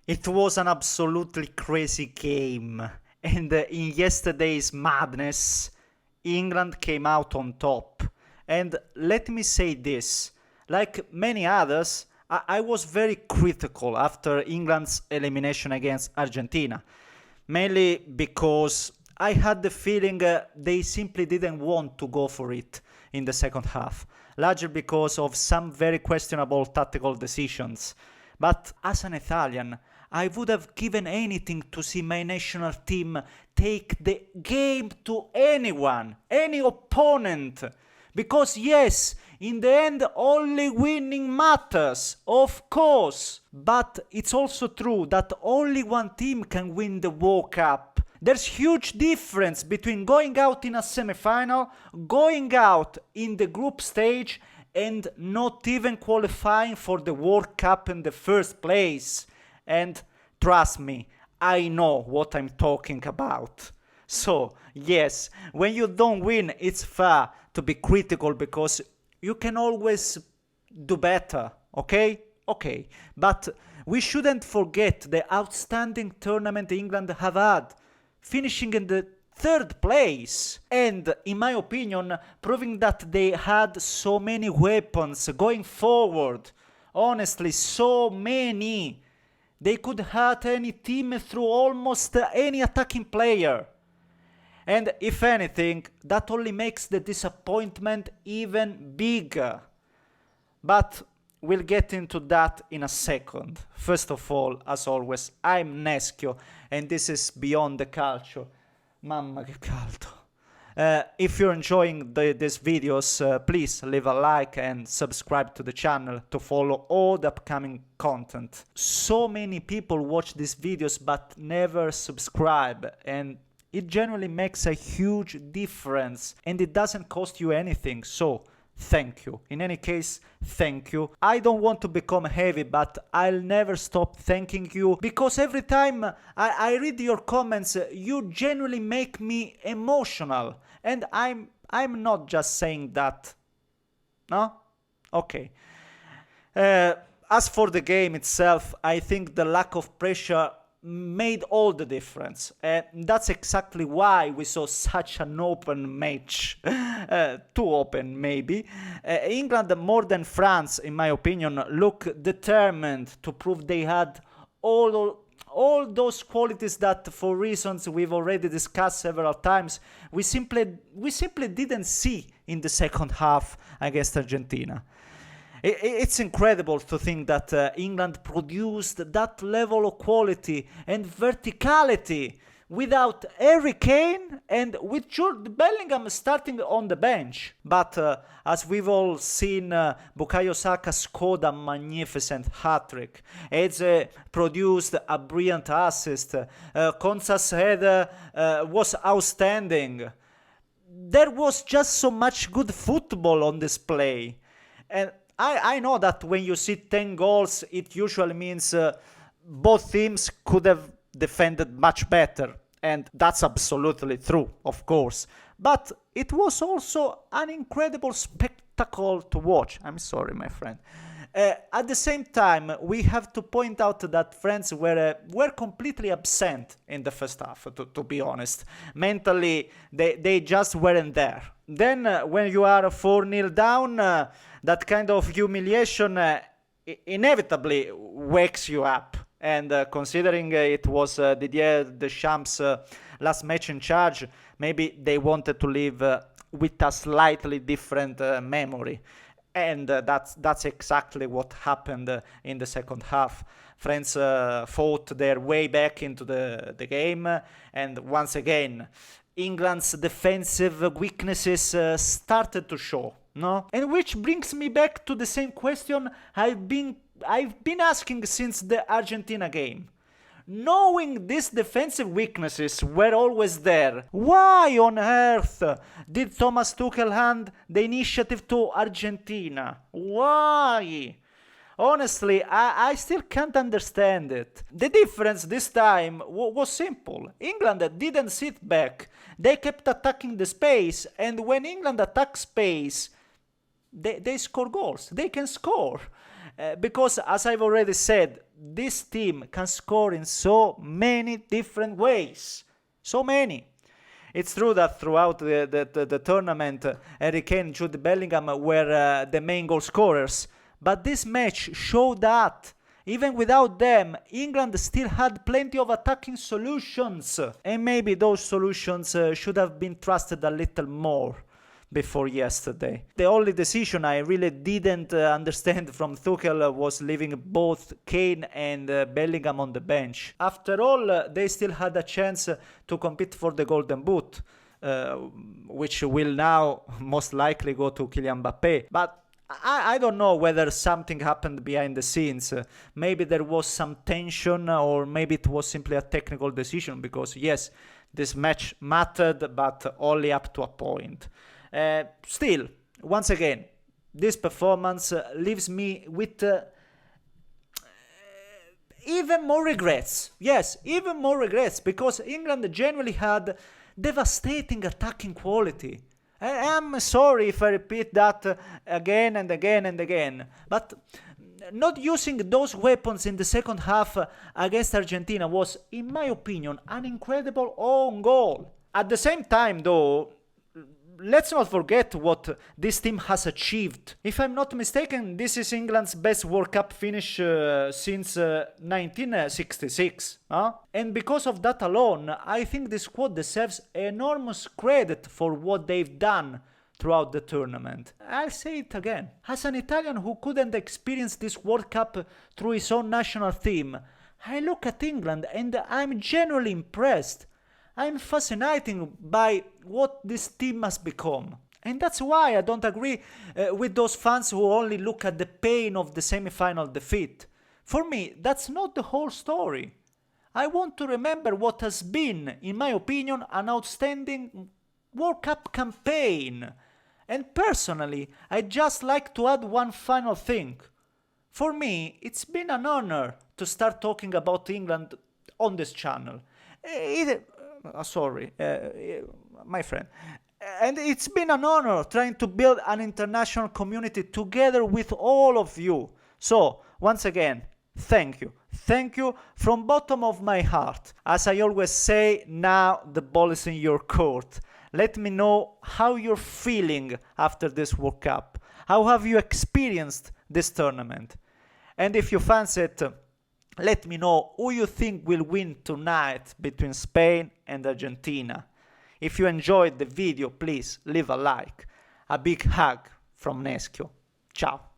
It was an absolutely crazy game, and in yesterday's madness, England came out on top. And let me say this, like many others, I was very critical after England's elimination against Argentina, mainly because I had the feeling they simply didn't want to go for it in the second half, largely because of some very questionable tactical decisions. But as an Italian, I would have given anything to see my national team take the game to anyone, any opponent. Because yes, in the end, only winning matters, of course. But it's also true that only one team can win the World Cup. There's huge difference between going out in a semi-final, going out in the group stage, and not even qualifying for the World Cup in the first place. And trust me, I know what I'm talking about. So, yes, when you don't win, it's fair to be critical because you can always do better, okay? Okay, but we shouldn't forget the outstanding tournament England have had, finishing in the third place, and in my opinion, proving that they had so many weapons going forward. Honestly, so many. They could hurt any team through almost any attacking player. And if anything, that only makes the disappointment even bigger. But we'll get into that in a second. First of all, as always, I'm Neschio, and this is Beyond the Culture. Mamma che caldo. If you're enjoying these videos, please leave a like and subscribe to the channel to follow all the upcoming content. So many people watch these videos but never subscribe, and it generally makes a huge difference, and it doesn't cost you anything, so thank you. In any case, thank you. I don't want to become heavy, but I'll never stop thanking you, because every time I read your comments, you genuinely make me emotional, and I'm not just saying that. No? Okay. As for the game itself, I think the lack of pressure made all the difference. That's exactly why we saw such an open match. Too open, maybe. England, more than France, in my opinion, looked determined to prove they had all those qualities that, for reasons we've already discussed several times, we simply didn't see in the second half against Argentina. It's incredible to think that England produced that level of quality and verticality without Harry Kane and with Jude Bellingham starting on the bench. But as we've all seen, Bukayo Saka scored a magnificent hat-trick. Eze produced a brilliant assist. Konsa's header was outstanding. There was just so much good football on display. And I know that when you see 10 goals, it usually means both teams could have defended much better. And that's absolutely true, of course. But it was also an incredible spectacle to watch. I'm sorry, my friend. At the same time, we have to point out that France were completely absent in the first half, to be honest. Mentally, they just weren't there. Then, when you are 4-0 down, that kind of humiliation inevitably wakes you up. And considering it was Didier Deschamps' last match in charge, maybe they wanted to leave with a slightly different memory. And that's exactly what happened in the second half. France fought their way back into the game, and once again, England's defensive weaknesses started to show. No? And which brings me back to the same question I've been asking since the Argentina game. Knowing these defensive weaknesses were always there, why on earth did Thomas Tuchel hand the initiative to Argentina? Why? Honestly, I still can't understand it. The difference this time was simple. England didn't sit back. They kept attacking the space, and when England attacks space, they score goals. They can score. Because, as I've already said, this team can score in so many different ways. So many. It's true that throughout the tournament, Harry Kane and Jude Bellingham were the main goal scorers. But this match showed that, even without them, England still had plenty of attacking solutions. And maybe those solutions should have been trusted a little more before yesterday. The only decision I really didn't understand from Tuchel was leaving both Kane and Bellingham on the bench. After all, they still had a chance to compete for the Golden Boot, which will now most likely go to Kylian Mbappé. But I don't know whether something happened behind the scenes. Maybe there was some tension, or maybe it was simply a technical decision, because yes, this match mattered, but only up to a point. Still, once again, this performance leaves me with even more regrets. Yes, even more regrets, because England generally had devastating attacking quality. I'm sorry if I repeat that again and again and again, but not using those weapons in the second half against Argentina was, in my opinion, an incredible own goal. At the same time, though, let's not forget what this team has achieved. If I'm not mistaken, this is England's best World Cup finish since 1966. And because of that alone, I think this squad deserves enormous credit for what they've done throughout the tournament. I'll say it again. As an Italian who couldn't experience this World Cup through his own national team, I look at England and I'm genuinely impressed. I'm fascinated by what this team has become. And that's why I don't agree with those fans who only look at the pain of the semi-final defeat. For me, that's not the whole story. I want to remember what has been, in my opinion, an outstanding World Cup campaign. And personally, I'd just like to add one final thing. For me, it's been an honor to start talking about England on this channel. My friend. And it's been an honor trying to build an international community together with all of you. So, once again, thank you. Thank you from bottom of my heart. As I always say, now the ball is in your court. Let me know how you're feeling after this World Cup. How have you experienced this tournament? And if you fancy it, let me know who you think will win tonight between Spain and Argentina. If you enjoyed the video, please leave a like. A big hug from Neschio. Ciao.